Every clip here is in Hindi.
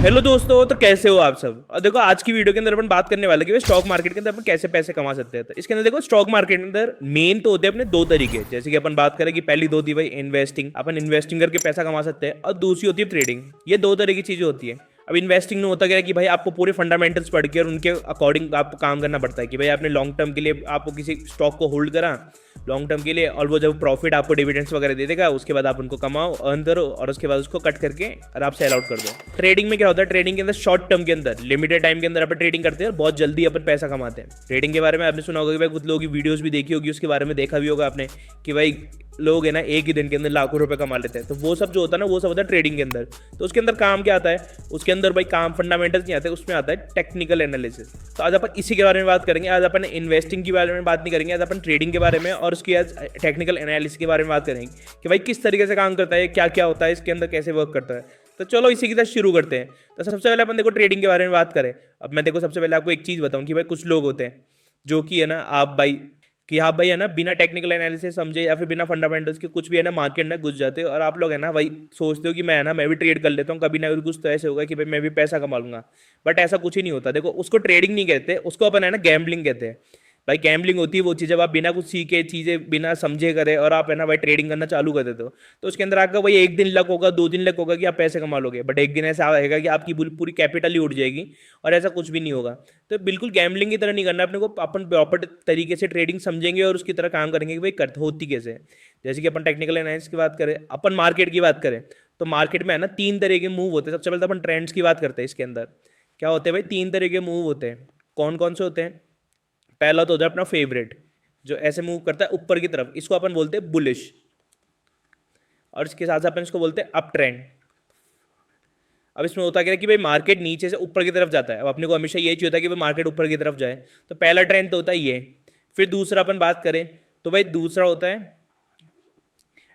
हेलो दोस्तों, तो कैसे हो आप सब। और देखो आज की वीडियो के अंदर अपन बात करने वाले कि स्टॉक मार्केट के अंदर अपन कैसे पैसे कमा सकते हैं। तो इसके अंदर देखो स्टॉक मार्केट के अंदर मेन तो होते हैं अपने दो तरीके, जैसे कि अपन बात करें कि पहली दो थी भाई इन्वेस्टिंग, अपन इन्वेस्टिंग करके पैसा कमा सकते हैं, और दूसरी होती है ट्रेडिंग। ये दो तरह की चीजें होती है। अब इन्वेस्टिंग में होता क्या है कि भाई आपको पूरे फंडामेंटल्स पढ़ के और उनके अकॉर्डिंग आपको काम करना पड़ता है कि भाई आपने लॉन्ग टर्म के लिए आपको किसी स्टॉक को होल्ड करा लॉन्ग टर्म के लिए, और वो जब प्रॉफिट आपको डिविडेंड्स वगैरह दे देगा उसके बाद आप उनको कमाओ, अर्न करो, और उसके बाद उसको कट करके और आप सेल आउट कर दो। ट्रेडिंग में क्या होता है, ट्रेडिंग के अंदर शॉर्ट टर्म के अंदर लिमिटेड टाइम के अंदर अपन ट्रेडिंग करते हैं और बहुत जल्दी अपन पैसा कमाते हैं। ट्रेडिंग के बारे में आपने सुना होगा कि भाई कुछ लोगों की वीडियोस भी देखी होगी, उसके बारे में देखा भी होगा आपने कि भाई लोग है ना एक ही दिन के अंदर लाखों रुपए कमा लेते हैं। तो वो सब जो होता है ना वो सब होता है ट्रेडिंग के अंदर। तो उसके अंदर काम क्या आता है, उसके अंदर भाई काम फंडामेंटल्स नहीं आते, उसमें आता है टेक्निकल एनालिसिस। तो आज अपन इसी के बारे में बात करेंगे। आज अपन इन्वेस्टिंग के बारे में बात नहीं करेंगे, आज अपन ट्रेडिंग के बारे में और उसकी आज टेक्निकल एनालिसिस के बारे में बात करेंगे कि भाई किस तरीके से काम करता है, क्या क्या होता है इसके अंदर, कैसे वर्क करता है। तो चलो इसी की तरह शुरू करते हैं। तो सबसे पहले अपन देखो ट्रेडिंग के बारे में बात करें। अब मैं देखो सबसे पहले आपको एक चीज़ बताऊं कि भाई कुछ लोग होते हैं जो कि है ना आप भाई कि आप भाई है ना बिना टेक्निकल एनालिसिस समझे या फिर बिना फंडामेंटल्स के कुछ भी है ना मार्केट में घुस जाते हो, और आप लोग है ना भाई सोचते हो कि मैं है ना मैं भी ट्रेड कर लेता हूँ, कभी ना कभी कुछ तो ऐसे होगा कि भाई मैं भी पैसा कमा लूंगा। बट ऐसा कुछ ही नहीं होता। देखो उसको ट्रेडिंग नहीं कहते, उसको अपन है ना गैम्बलिंग कहते हैं। भाई गैम्बलिंग होती है वो चीज़ जब आप बिना कुछ सीखे चीज़ें बिना समझे करे और आप है ना भाई ट्रेडिंग करना चालू कर देते हो। तो उसके अंदर आपका भाई एक दिन लक होगा, दो दिन लक होगा कि आप पैसे कमा लोगे, बट एक दिन ऐसा आएगा कि आपकी पूरी कैपिटल ही उड़ जाएगी और ऐसा कुछ भी नहीं होगा। तो बिल्कुल गैम्बलिंग की तरह नहीं करना अपने को। अपन प्रॉपर तरीके से ट्रेडिंग समझेंगे और उसकी तरह काम करेंगे कि भाई कर होती कैसे है। जैसे कि अपन टेक्निकल एनालिसिस की बात करें, अपन मार्केट की बात करें, तो मार्केट में है ना तीन तरह के मूव होते हैं। सबसे पहले तो अपन ट्रेंड्स की बात करते हैं। इसके अंदर क्या होते हैं भाई, तीन तरह के मूव होते हैं। कौन कौन से होते हैं। पहला तो होता है अपना फेवरेट, जो ऐसे मूव करता है ऊपर की तरफ, इसको अपन बोलते हैं बुलिश। और इसके साथ साथ अपन इसको बोलते हैं अप ट्रेंड। अब इसमें होता क्या है कि भाई मार्केट नीचे से ऊपर की तरफ जाता है। अब अपने को हमेशा यही चाहिए होता है कि भाई मार्केट ऊपर की तरफ जाए। तो पहला ट्रेंड तो होता है ये। फिर दूसरा अपन बात करें तो भाई दूसरा होता है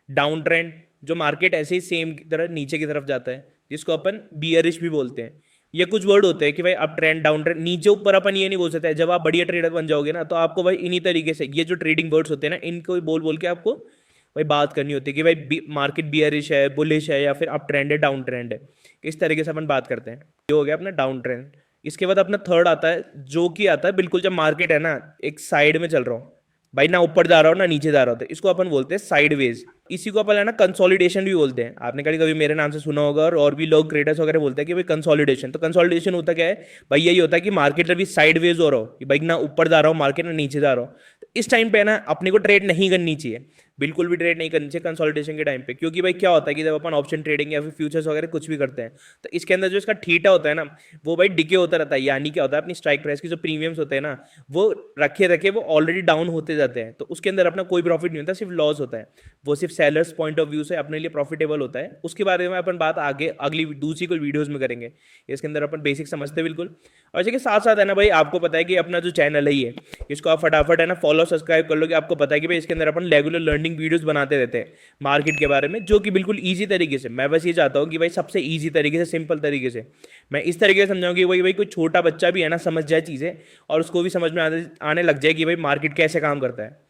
डाउन ट्रेंड, जो मार्केट ऐसे ही सेम की तरह नीचे की तरफ जाता है, जिसको अपन बियरिश भी बोलते हैं। ये कुछ वर्ड होते हैं कि भाई अप ट्रेंड डाउन ट्रेंड, नीचे ऊपर अपन ये नहीं बोल सकते। जब आप बढ़िया ट्रेडर बन जाओगे ना तो आपको भाई इन्हीं तरीके से ये जो ट्रेडिंग वर्ड्स होते हैं ना इनको बोल बोल के आपको भाई बात करनी होती है कि भाई मार्केट बियरिश है, बुलिश है, या फिर अप ट्रेंड है, डाउन ट्रेंड है। इस तरीके से अपन बात करते हैं। ये हो गया अपना डाउन ट्रेंड। इसके बाद अपना थर्ड आता है जो कि आता है बिल्कुल जब मार्केट है ना एक साइड में चल रहा हो, भाई ना ऊपर जा रहा हो ना नीचे जा रहा हो, तो इसको अपन बोलते हैं साइडवेज। इसी को अपन है ना कंसोलिडेशन भी बोलते हैं। आपने कभी कभी मेरे नाम से सुना होगा, और भी लोग ट्रेडर्स वगैरह बोलते हैं कि भाई कंसोलिडेशन। तो कंसोलिडेशन होता क्या है भाई, यही होता है कि मार्केट अभी साइडवेज हो रहा हो, कि भाई ना ऊपर जा रहा हो मार्केट ना नीचे जा रहा हो। तो इस टाइम पे है ना अपने को ट्रेड नहीं करनी चाहिए, बिल्कुल भी ट्रेड नहीं करनी चाहिए कंसोलिडेशन के टाइम पे। क्योंकि भाई क्या होता है कि जब अपन ऑप्शन ट्रेडिंग या फिर फ्यूचर्स वगैरह कुछ भी करते हैं, तो इसके अंदर जो इसका थीटा होता है ना वो भाई डिके होता रहता है। यानी क्या होता है, अपनी स्ट्राइक प्राइस की जो प्रीमियम्स होते हैं ना वो रखे रखे वो ऑलरेडी डाउन होते जाते हैं। तो उसके अंदर अपना कोई प्रॉफिट नहीं होता, सिर्फ लॉस होता है। वो सिर्फ सेलर्स पॉइंट ऑफ व्यू से अपने लिए प्रॉफिटेबल होता है। उसके बारे में अपन बात आगे अगली दूसरी कोई वीडियोस में करेंगे। इसके अंदर अपन बेसिक समझते हैं बिल्कुल। और इसके साथ साथ है ना भाई आपको पता है कि अपना जो चैनल है ये, इसको आप फटाफट है ना फॉलो सब्सक्राइब कर लो, कि आपको पता है कि भाई इसके अंदर अपन रेगुलर लर्निंग वीडियोस बनाते रहते हैं मार्केट के बारे में, जो कि बिल्कुल ईजी तरीके से। मैं बस ये चाहता हूँ कि भाई सबसे ईजी तरीके से, सिंपल तरीके से मैं इस तरीके से समझाऊँ कि भाई कोई छोटा बच्चा भी है ना समझ जाए चीज़ें, और उसको भी समझ में आने लग जाए कि भाई मार्केट कैसे काम करता है।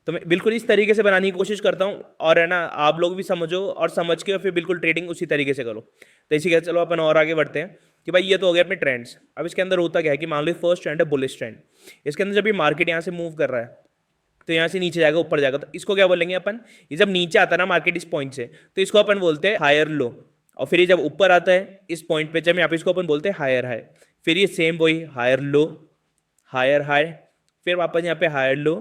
तो मैं बिल्कुल इस तरीके से बनाने की कोशिश करता हूँ, और है ना आप लोग भी समझो और समझ के फिर बिल्कुल ट्रेडिंग उसी तरीके से करो। तो इसी के चलो अपन और आगे बढ़ते हैं कि भाई ये तो हो गया अपने ट्रेंड्स। अब इसके अंदर होता क्या है कि मान लो फर्स्ट ट्रेंड है बुलिश ट्रेंड। इसके अंदर जब ये मार्केट यहाँ से मूव कर रहा है तो यहाँ से नीचे जाएगा ऊपर जाएगा, तो इसको क्या बोलेंगे अपन, ये जब नीचे आता है ना मार्केट इस पॉइंट से, तो इसको अपन बोलते हैं हायर लो। और फिर ये जब ऊपर आता है इस पॉइंट पे, जब यहाँ पे इसको अपन बोलते हैं हायर हाई। फिर ये सेम वही हायर लो, हायर हाई, फिर वापस यहाँ पे हायर लो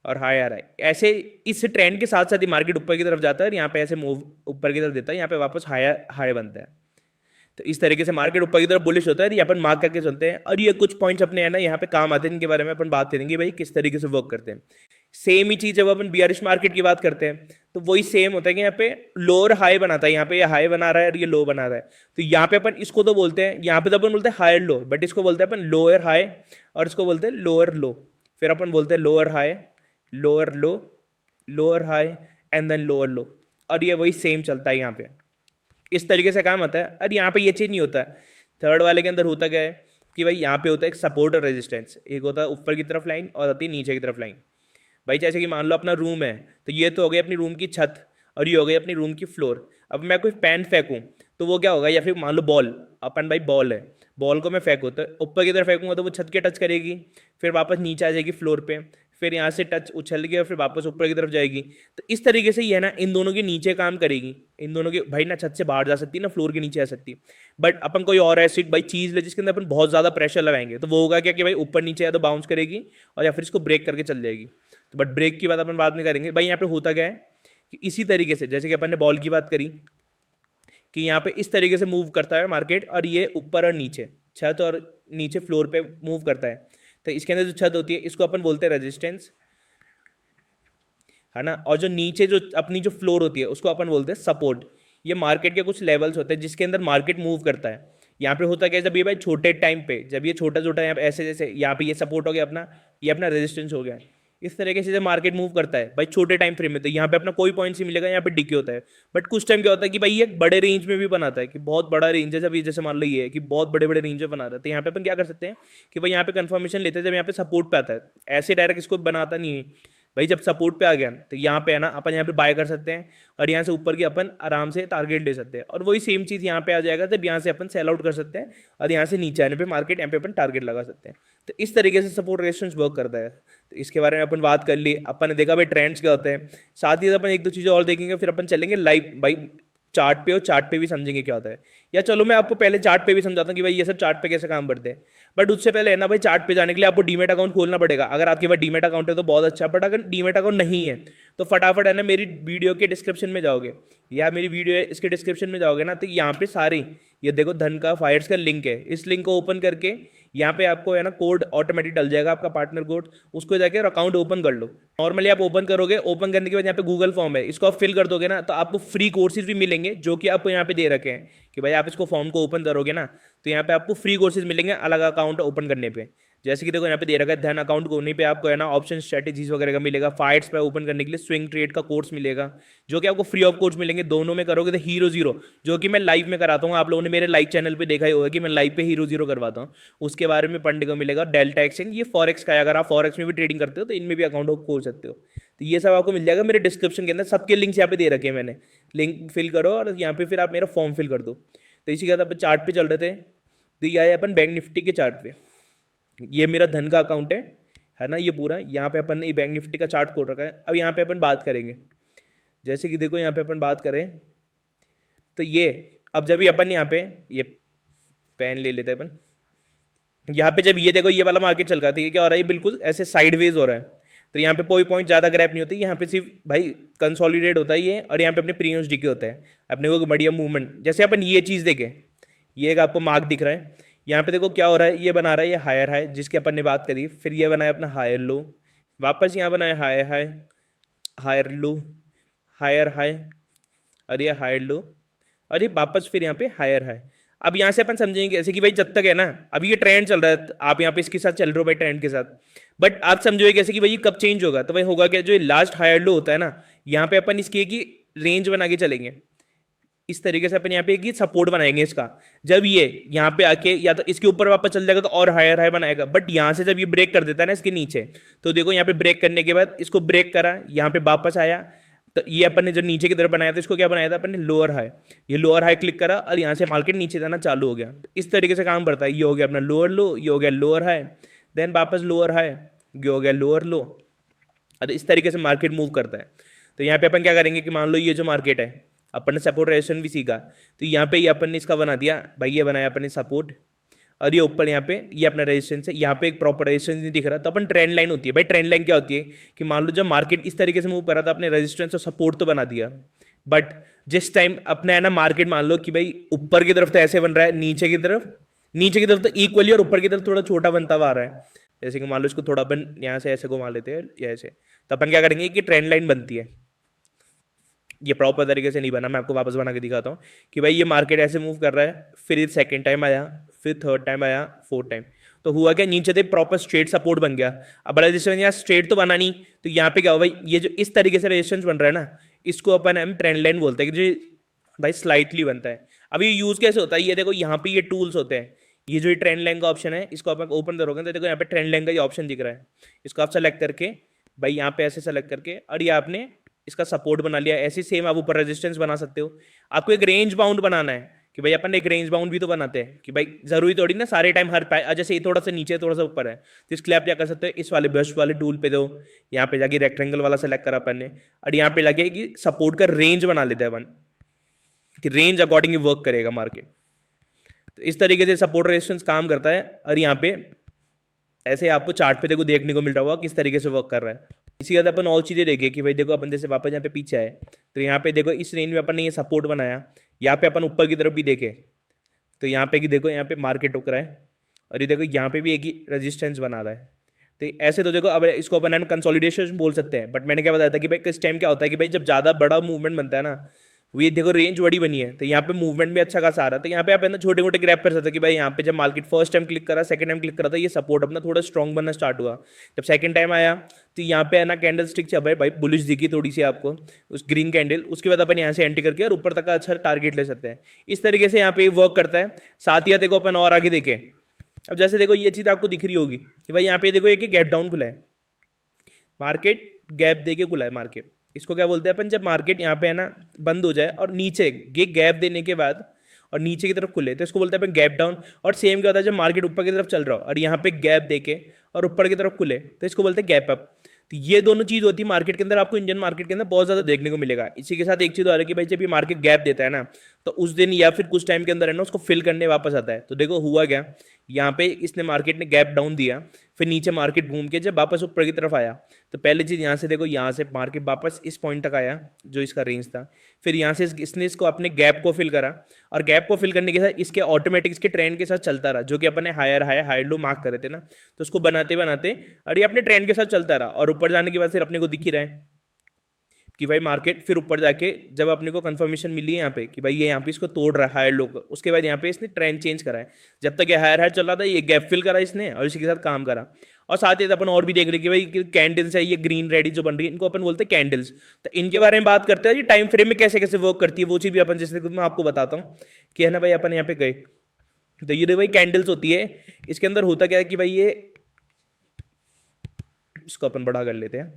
और हायर हाई। ऐसे इस ट्रेंड के साथ साथ ही मार्केट ऊपर की तरफ जाता है और यहाँ पे ऐसे मूव ऊपर की तरफ देता है, यहाँ पे वापस हायर हाई बनता है। तो इस तरीके से मार्केट ऊपर की तरफ बुलिश होता है, ये अपन मार्क करके चलते हैं। और ये कुछ पॉइंट्स अपने है ना यहाँ पे काम आते हैं, इनके बारे में अपन बात करेंगे भाई किस तरीके से वर्क करते हैं। सेम ही चीज जब अपन बियरिश मार्केट की बात करते हैं तो वही सेम होता है कि यहाँ पे लोअर हाई बनाता है, यहाँ पे ये हाई बना रहा है और ये लो बना रहा है। तो यहाँ पे अपन इसको तो बोलते हैं, यहाँ पे तो अपन बोलते हैं हायर लो, बट इसको बोलते हैं अपन लोअर हाई, और इसको बोलते हैं लोअर लो। फिर अपन बोलते हैं lower high, lower low, lower high, and then lower low. और ये वही सेम चलता है यहाँ पे, इस तरीके से काम आता है। और यहाँ पे ये चीज़ नहीं होता है। थर्ड वाले के अंदर होता क्या है कि भाई यहाँ पे होता है एक सपोर्ट और रेजिस्टेंस, एक होता है ऊपर की तरफ लाइन और आती है नीचे की तरफ लाइन। भाई जैसे कि मान लो अपना रूम है, तो ये तो हो गई अपनी रूम की छत और ये हो गई अपनी रूम की फ्लोर। अब मैं कोई पेन फेंकूँ तो वो क्या होगा, या फिर मान लो बॉल, अपन भाई बॉल है, बॉल को मैं फेंकूँ तो ऊपर की तरफ फेंकूंगा तो वो छत के टच करेगी, फिर वापस नीचे आ जाएगी फ्लोर पे, फिर यहाँ से टच उछल के और फिर वापस ऊपर की तरफ जाएगी। तो इस तरीके से ये है ना इन दोनों के नीचे काम करेगी, इन दोनों के भाई ना छत से बाहर जा सकती है ना फ्लोर के नीचे आ सकती है। बट अपन कोई और ऐसी भाई चीज़ ले जिसके अंदर अपन बहुत ज़्यादा प्रेशर लगाएंगे तो वो होगा क्या कि भाई ऊपर नीचे या तो बाउंस करेगी और या फिर इसको ब्रेक करके चल जाएगी। तो बट ब्रेक की बात अपन बाद में करेंगे। भाई यहाँ पे होता क्या है कि इसी तरीके से जैसे कि अपन ने बॉल की बात करी कि यहाँ पे इस तरीके से मूव करता है मार्केट, और ये ऊपर और नीचे छत और नीचे फ्लोर पे मूव करता है। तो इसके अंदर जो छत होती है इसको अपन बोलते हैं रेजिस्टेंस, है ना, और जो नीचे जो अपनी जो फ्लोर होती है उसको अपन बोलते हैं सपोर्ट। ये मार्केट के कुछ लेवल्स होते हैं जिसके अंदर मार्केट मूव करता है। यहाँ पे होता क्या है, जब ये भाई छोटे टाइम पे, जब ये छोटा छोटा यहाँ पे ऐसे जैसे यहाँ पे ये सपोर्ट हो गया अपना, ये अपना रेजिस्टेंस हो गया, इस तरीके से जब मार्केट मूव करता है भाई छोटे टाइम फ्रेम में तो यहाँ पे अपना कोई पॉइंट ही मिलेगा, यहाँ पे डिके होता है। बट कुछ टाइम क्या होता है कि भाई ये एक बड़े रेंज में भी बनाता है कि बहुत बड़ा रेंज है, जब ये जैसे मान लो ये है कि बहुत बड़े बड़े रेंज में बना रहा है, तो यहाँ पे अपन क्या कर सकते हैं कि भाई यहाँ पे कंफर्मेशन लेते हैं जब यहाँ पे सपोर्ट पे आता है, ऐसे डायरेक्ट इसको बनाता नहीं है भाई। जब सपोर्ट पे आ गया तो यहाँ पे है ना अपन यहाँ पे बाय कर सकते हैं और यहाँ से ऊपर की अपन आराम से टारगेट ले सकते हैं, और वही सेम चीज़ यहाँ पे आ जाएगा जब यहाँ से अपन सेल आउट कर सकते हैं और यहाँ से नीचे आने पे मार्केट यहाँ पे अपन टारगेट लगा सकते हैं। तो इस तरीके से सपोर्ट रेजिस्टेंस वर्क करता है। तो इसके बारे में अपन बात कर ली, अपन ने देखा भाई ट्रेंड्स क्या होते हैं, साथ ही अपन एक दो चीज़ें और देखेंगे, फिर अपन चलेंगे लाइव भाई चार्ट पे, और चार्ट पे भी समझेंगे क्या होता है। या चलो मैं आपको पहले चार्ट पे भी समझाता हूँ कि भाई ये सब चार्ट पे कैसे काम करते हैं। बट उससे पहले है ना भाई, चार्ट पे जाने के लिए आपको डीमेट अकाउंट खोलना पड़ेगा। अगर आपके पास डीमेट अकाउंट है तो बहुत अच्छा, बट अगर डीमेट अकाउंट नहीं है तो फटाफट है ना मेरी वीडियो के डिस्क्रिप्शन में जाओगे, या मेरी वीडियो है इसके डिस्क्रिप्शन में जाओगे ना, तो यहाँ पे सारे ये देखो धन का फायर्स का लिंक है, इस लिंक को ओपन करके यहाँ पे आपको है ना कोड ऑटोमेटिक डल जाएगा आपका पार्टनर कोड, उसको जाके अकाउंट ओपन कर लो। नॉर्मली आप ओपन करोगे, ओपन करने के बाद यहाँ पे गूगल फॉर्म है, इसको आप फिल कर दोगे ना तो आपको फ्री कोर्सेज भी मिलेंगे जो कि आपको यहाँ पे दे रखे हैं कि भाई आप इसको फॉर्म को ओपन करोगे ना तो यहाँ पे आपको फ्री कोर्सेज मिलेंगे अलग अकाउंट ओपन करने पे। जैसे कि देखो यहाँ पे दे रखा है धन अकाउंट को, उन्हीं पे आपको है ना ऑप्शन स्ट्रेटेजीज वगैरह का मिलेगा, फाइट्स पे ओपन करने के लिए स्विंग ट्रेड का कोर्स मिलेगा जो कि आपको फ्री ऑफ कोर्स मिलेंगे। दोनों में करोगे तो हीरो जीरो, जो कि मैं लाइव में कराता हूँ, आप लोगों ने मेरे लाइव चैनल पे देखा ही होगा कि मैं लाइव पे हीरो जीरो करवाता हूँ, उसके बारे में पढ़ने को मिलेगा। डेल्टा एक्सचेंज, ये फॉरेक्स का है, अगर आप फॉरेक्स में भी ट्रेडिंग करते हो तो इनमें भी अकाउंट खोल सकते हो। तो ये सब आपको मिल जाएगा मेरे डिस्क्रिप्शन के अंदर, सबके लिंक्स यहाँ पे दे रखे हैं मैंने, लिंक फिल करो और यहाँ पे फिर आप मेरा फॉर्म फिल कर दो। तो इसी के बाद अपन चार्ट पे चल रहे थे, तो ये आए अपन बैंक निफ्टी के चार्ट पे। ये मेरा धन का अकाउंट है ना, ये पूरा यहाँ पे अपन ने बैंक निफ्टी का चार्ट खोल रखा है। अब यहाँ पे अपन बात करेंगे, जैसे कि देखो यहाँ पे अपन बात करें तो ये, अब जब भी अपन यहाँ पे ये पेन ले लेते हैं अपन, यहाँ पे जब ये देखो ये वाला मार्केट चल रहा है, क्या हो रहा है, ये बिल्कुल ऐसे साइडवेज हो रहा है, तो यहाँ पे कोई पॉइंट ज़्यादा ग्रैप नहीं होती, यहाँ पे सिर्फ भाई कंसोलिडेट होता है ये, और यहाँ पे अपने प्रीमियम्स डीके होता है, अपने को बढ़िया मूवमेंट। जैसे अपन ये चीज़ देखें, ये एक आपको मार्क दिख रहा है, यहाँ पे देखो क्या हो रहा है, ये बना रहा है ये हायर हाई जिसकी अपन ने बात करी, फिर ये बनाया अपना हायर लो, वापस यहाँ बनाया higher high, higher low, higher high, और ये हायर लो, और ये वापस फिर यहाँ पे हायर हाई। अब यहाँ से अपन समझेंगे ऐसे कि भाई जब तक है ना अभी ये ट्रेंड चल रहा है, आप यहाँ पे इसके साथ चल रहे हो भाई ट्रेंड के साथ, बट आप समझोगे कैसे कि भाई ये कब चेंज होगा, तो भाई होगा क्या, जो लास्ट हायर लो होता है ना, यहाँ पे अपन इसकी की रेंज बना के चलेंगे, इस तरीके से अपन यहाँ पे एक सपोर्ट बनाएंगे इसका। जब ये यहाँ पे आके या तो इसके ऊपर वापस चल जाएगा तो और हायर हाई बनाएगा, बट यहाँ से जब ये ब्रेक कर देता है ना इसके नीचे, तो देखो यहाँ पे ब्रेक करने के बाद इसको ब्रेक करा, यहाँ पे वापस आया, तो ये अपन ने जो नीचे की तरफ बनाया था इसको क्या बनाया था अपन ने, लोअर हाई। ये लोअर हाई क्लिक करा और यहाँ से मार्केट नीचे जाना चालू हो गया। इस तरीके से काम करता है, ये हो गया अपना लोअर लो, ये हो गया लोअर हाई, देन वापस लोअर हाई, ये हो गया लोअर लो, और इस तरीके से मार्केट मूव करता है। तो यहाँ पे अपन क्या करेंगे कि मान लो ये जो मार्केट है, अपन ने सपोर्ट रेजिस्टेंस भी सीखा, तो यहाँ पे ये अपन ने इसका बना दिया भाई, ये बनाया अपन ने सपोर्ट, और ये ऊपर यहाँ पे ये अपना रेजिस्टेंस है, यहाँ पे एक प्रॉपर रेजिस्टेंस नहीं दिख रहा, तो अपन ट्रेंड लाइन होती है भाई। ट्रेंड लाइन क्या होती है कि मान लो जब मार्केट इस तरीके से मूव कर रहा था, अपने रेजिस्टेंस और सपोर्ट तो बना दिया, बट जिस टाइम अपने है ना मार्केट मान लो कि भाई ऊपर की तरफ तो ऐसे बन रहा है, नीचे की तरफ तो इक्वली और ऊपर की तरफ थोड़ा छोटा बनता हुआ आ रहा है, जैसे कि मान लो इसको थोड़ा अपन यहाँ से ऐसे घुमा लेते हैं या ऐसे, तो अपन क्या करेंगे कि ट्रेंड लाइन बनती है। ये प्रॉपर तरीके से नहीं बना, मैं आपको वापस बना के दिखाता हूँ कि भाई ये मार्केट ऐसे मूव कर रहा है, फिर सेकंड टाइम आया, फिर थर्ड टाइम आया, फोर्थ टाइम, तो हुआ क्या, नीचे से प्रॉपर स्ट्रेट सपोर्ट बन गया। अब बड़ा रेजिस्टेंस यहाँ स्ट्रेट तो बना नहीं, तो यहाँ पे क्या हुआ भाई, ये जो इस तरीके से रेजिस्टेंस बन रहा है ना, इसको अपन हम ट्रेंड लाइन बोलते हैं कि जो भाई स्लाइटली बनता है। अब ये यूज कैसे होता है, ये देखो यहाँ पे ये टूल्स होते हैं, ये जो ट्रेंड लाइन का ऑप्शन है इसको आप ओपन करोगे तो देखो यहाँ पे ट्रेंड लाइन का ये ऑप्शन दिख रहा है, इसको आप सेलेक्ट करके भाई यहाँ पे ऐसे सेलेक्ट करके, और ये आपने इसका सपोर्ट बना लिया। ऐसे सेम आप ऊपर रेजिस्टेंस बना सकते हो। आपको एक रेंज बाउंड बनाना है कि भाई अपन एक रेंज बाउंड भी तो बनाते हैं कि भाई जरूरी थोड़ी ना सारे टाइम हर जैसे ये थोड़ा सा नीचे थोड़ा सा ऊपर है, तो इसके लिए आप क्या कर सकते हो, इस वाले ब्रश वाले टूल पे दो, यहाँ पे जाके रेक्टेंगल वाला सेलेक्ट करा अपन ने, और यहाँ पे जाके कि सपोर्ट का रेंज बना लेते हैं अपन कि रेंज अकॉर्डिंग वर्क करेगा मार्केट। तो इस तरीके से सपोर्ट रेजिस्टेंस काम करता है। और यहाँ पे ऐसे आपको चार्ट पे देखो देखने को मिल रहा होगा किस तरीके से वर्क कर रहा है। इसी के बाद अपन और चीजें देखें कि भाई देखो अपन जैसे वापस यहाँ पे पीछे आए, तो यहाँ पे देखो इस रेंज में अपन ने ये सपोर्ट बनाया, यहाँ पे अपन ऊपर की तरफ भी देखें तो यहाँ पे कि देखो यहाँ पे मार्केट रुक रहा है, और ये देखो यहाँ पे भी एक ही रेजिस्टेंस बना रहा है। तो ऐसे तो देखो अब इसको अपन कंसोलिडेशन बोल सकते हैं, बट मैंने क्या बताया था कि भाई किस टाइम क्या होता है कि भाई जब ज्यादा बड़ा मूवमेंट बनता है ना, वो ये देखो रेंज बड़ी बनी है, तो यहाँ पे मूवमेंट भी अच्छा खासा आ रहा है, तो यहाँ पे आप है ना छोटे मोटे ग्रैप कर सकते हो कि भाई यहाँ पे जब मार्केट फर्स्ट टाइम क्लिक करा, सेकंड टाइम क्लिक करा था, ये सपोर्ट अपना थोड़ा स्ट्रॉन्ग बनना स्टार्ट हुआ। जब सेकंड टाइम आया तो यहाँ पे है ना कैंडल स्टिक चल भाई बुलिश दिखी थोड़ी सी आपको उस ग्रीन कैंडल, उसके बाद अपन यहाँ से एंट्री करके और ऊपर तक का अच्छा टारगेट ले सकते हैं। इस तरीके से यहाँ पे वर्क करता है। साथ ही देखो अपन और आगे देखें, अब जैसे देखो ये चीज आपको दिख रही होगी कि भाई यहाँ पे देखो एक गैप डाउन खुला है, मार्केट गैप देके खुला है मार्केट, इसको क्या बोलते हैं अपन, जब मार्केट यहाँ पे है ना बंद हो जाए और नीचे ये गैप देने के बाद और नीचे की तरफ खुले, तो इसको बोलते हैं अपन गैप डाउन। और सेम क्या होता है जब मार्केट ऊपर की तरफ चल रहा हो और यहाँ पे गैप देके और ऊपर की तरफ खुले, तो इसको बोलते हैं गैप अप। तो ये दोनों चीज होती है मार्केट के अंदर, आपको इंडियन मार्केट के अंदर बहुत ज्यादा देखने को मिलेगा। इसी के साथ एक चीज और है कि भाई जब ये मार्केट गैप देता है ना, तो उस दिन या फिर कुछ टाइम के अंदर है ना उसको फिल करने वापस आता है। तो देखो हुआ क्या, यहाँ पे इसने मार्केट ने गैप डाउन दिया, फिर नीचे मार्केट घूम के जब वापस ऊपर की तरफ आया, तो पहली चीज यहाँ से देखो यहाँ से मार्केट वापस इस पॉइंट तक आया जो इसका रेंज था, फिर यहाँ से इसने इसको अपने गैप को फिल करा, और गैप को फिल करने के साथ इसके ऑटोमेटिक इसके ट्रेंड के साथ चलता रहा, जो कि अपन ने higher high high low mark करे थे ना, तो उसको बनाते बनाते और ये अपने ट्रेंड के साथ चलता रहा, और ऊपर जाने के बाद फिर अपने को दिख ही रहा है कि भाई मार्केट फिर ऊपर जाके जब अपने को कंफर्मेशन मिली है यहाँ पे कि भाई ये यहाँ पे इसको तोड़ रहा है हायर लो, उसके बाद यहाँ पे इसने ट्रेंड चेंज करा है। जब तक ये हायर हायर चल रहा था ये गैप फिल करा इसने और इसी के साथ काम करा। और साथ ही अपन और भी देख रहे कि भाई कैंडल्स है, ये ग्रीन रेड जो बन रही है इनको अपन बोलते हैं कैंडल्स। तो इनके बारे में बात करते हैं, ये टाइम फ्रेम में कैसे कैसे वर्क करती है वो चीज़ भी अपन जैसे मैं आपको बताता हूँ कि है ना भाई अपन यहाँ पे गए, तो ये भाई कैंडल्स होती है, इसके अंदर होता क्या है कि भाई ये इसको अपन बड़ा कर लेते हैं।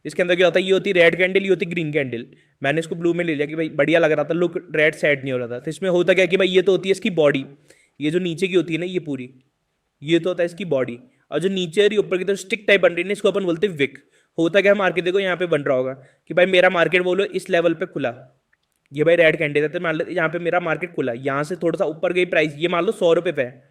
इसके अंदर क्या होता है, ये होती है रेड कैंडल, ये होती है ग्रीन कैंडल। मैंने इसको ब्लू में ले लिया कि भाई बढ़िया लग रहा था, लुक रेड सेट नहीं हो रहा था। तो इसमें होता क्या कि भाई ये तो होती है इसकी बॉडी, ये जो नीचे की होती है ना ये पूरी, ये तो होता है इसकी बॉडी, और जो नीचे रही ऊपर की तरफ स्टिक टाइप बन रही है ना इसको अपन बोलते हैं विक। होता क्या मार्केट देखो यहाँ पे बन रहा होगा कि भाई मेरा मार्केट बोलो इस लेवल पे खुला, ये भाई रेड कैंडल है, तो मान लो यहाँ पे मेरा मार्केट खुला, यहाँ से थोड़ा सा ऊपर गई प्राइस, ये मान लो 100 रुपये पे है,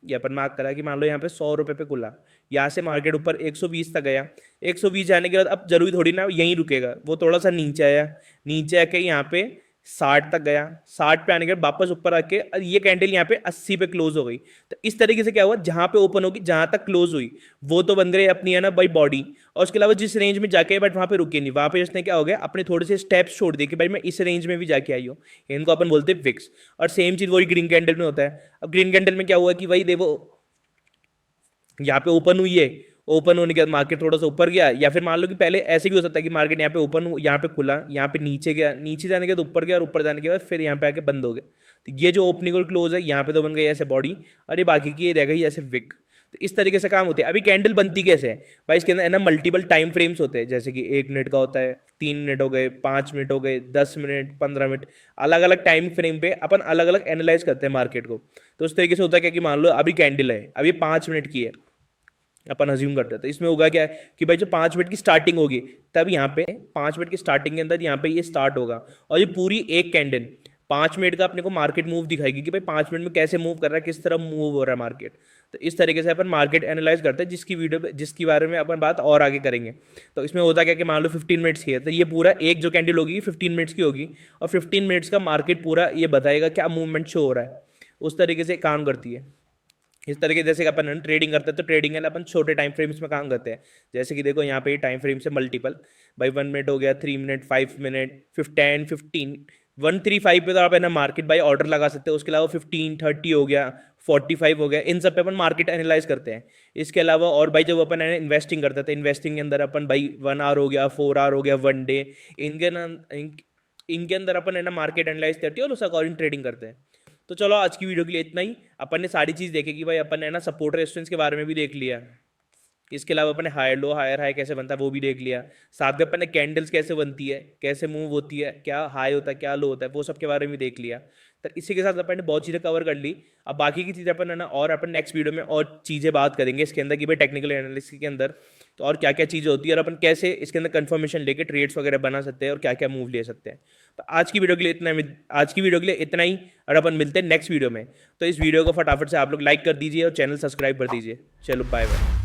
ये अपन मार्क करा कि मान लो यहाँ पे 100 रुपये पे खुला, यहाँ से मार्केट ऊपर 120 तक गया, 120 जाने के बाद अब जरूरी थोड़ी ना यहीं रुकेगा, वो थोड़ा सा नीचे आया, नीचे आके यहाँ पे 60 तक गया, 60 पे आने के बाद वापस ऊपर आके ये कैंडल यहाँ पे 80 पे क्लोज हो गई। तो इस तरीके से क्या हुआ, जहां पे ओपन होगी जहां तक क्लोज हुई वो तो बन गई अपनी है ना भाई बॉडी, और उसके अलावा जिस रेंज में जाके बट वहां पे रुके नहीं, वहां पे इसने क्या हो गया अपने थोड़े से स्टेप्स छोड़ दिए कि भाई मैं इस रेंज में भी जाके आई हूँ, इनको अपन बोलते हैं फिक्स। और सेम चीज वही ग्रीन कैंडल में होता है। अब ग्रीन कैंडल में क्या हुआ कि भाई देखो यहाँ पे ओपन हुई है, ओपन होने के बाद मार्केट थोड़ा सा ऊपर गया, या फिर मान लो कि पहले ऐसे भी हो सकता है कि मार्केट यहाँ पे ओपन यहाँ पे खुला, यहाँ पे नीचे गया, नीचे जाने के बाद ऊपर गया, और ऊपर जाने के बाद फिर यहाँ पे आके बंद हो गया। तो ये जो ओपनिंग और क्लोज है यहाँ पे तो बन गई ऐसे बॉडी, और ये बाकी की रह गई ऐसे विक। तो इस तरीके से काम होते हैं। अभी कैंडल बनती कैसे है भाई, इसके अंदर है ना मल्टीपल टाइम फ्रेम्स होते हैं, जैसे कि 1 मिनट का होता है, 3 मिनट हो गए, 5 मिनट हो गए, 10 मिनट, 15 मिनट, अलग अलग टाइम फ्रेम पे अपन अलग अलग एनालाइज करते हैं मार्केट को। तो उस तरीके से होता है क्या कि मान लो अभी कैंडल है, अभी 5 मिनट की है, अपन अज्यूम करते हैं, तो इसमें होगा क्या कि भाई जो 5 मिनट की स्टार्टिंग होगी, तब यहाँ पे 5 मिनट की स्टार्टिंग के अंदर यहाँ पे ये स्टार्ट होगा, और ये पूरी एक कैंडल 5 मिनट का अपने को मार्केट मूव दिखाएगी कि भाई 5 मिनट में कैसे मूव कर रहा है, किस तरह मूव हो रहा है मार्केट। तो इस तरीके से अपन मार्केट एनालाइज करते हैं, जिसकी वीडियो जिसके बारे में अपन बात और आगे करेंगे। तो इसमें होता क्या कि मान लो 15 मिनट्स की है, तो ये पूरा एक जो कैंडल होगी 15 मिनट्स की होगी, और 15 मिनट्स का मार्केट पूरा ये बताएगा क्या मूवमेंट शो हो रहा है, उस तरीके से काम करती है। इस तरीके जैसे कि अपन ट्रेडिंग करते हैं, तो ट्रेडिंग है ना अपन छोटे टाइम फ्रेम्स में काम करते हैं। जैसे कि देखो यहाँ पे टाइम फ्रेम से मल्टीपल भाई 1 मिनट हो गया, 3 मिनट, 5 मिनट, 10, 15, 135 पे तो आप है ना मार्केट बाई ऑर्डर लगा सकते हो। उसके अलावा 15, 30 हो गया, 45 हो गया, इन सब पे अपन मार्केट एनालाइज करते हैं। इसके अलावा और भाई जब अपन इन्वेस्टिंग करते थे, इन्वेस्टिंग के अंदर अपन भाई 1 आवर हो गया, 4 आवर हो गया, 1 डे, इनके अंदर अपन है ना मार्केट एनालाइज करते हैं और उस अकॉर्डिंग ट्रेडिंग करते हैं। तो चलो आज की वीडियो के लिए इतना ही। अपन ने सारी चीज़ देखी कि भाई अपन ने ना सपोर्ट रेजिस्टेंस के बारे में भी देख लिया, इसके अलावा अपने हायर लो हायर हाई कैसे बनता है वो भी देख लिया। साथ में अपने कैंडल्स कैसे बनती है, कैसे मूव होती है, क्या हाई होता है क्या लो होता है, वो सब के बारे में देख लिया। तो इसी के साथ अपन ने बहुत चीज़ें कवर कर ली। अब बाकी की चीज़ें अपन है ना, और अपन नेक्स्ट वीडियो में और चीज़ें बात करेंगे इसके अंदर कि भाई टेक्निकल एनालिसिस के अंदर तो और क्या क्या चीज़ें होती है और अपन कैसे इसके अंदर कंफर्मेशन लेके ट्रेड्स वगैरह बना सकते हैं और क्या क्या मूव ले सकते हैं। तो आज की वीडियो के लिए इतना ही, और अपन मिलते हैं नेक्स्ट वीडियो में। तो इस वीडियो को फटाफट से आप लोग लाइक कर दीजिए और चैनल सब्सक्राइब कर दीजिए। चलो बाय बाय।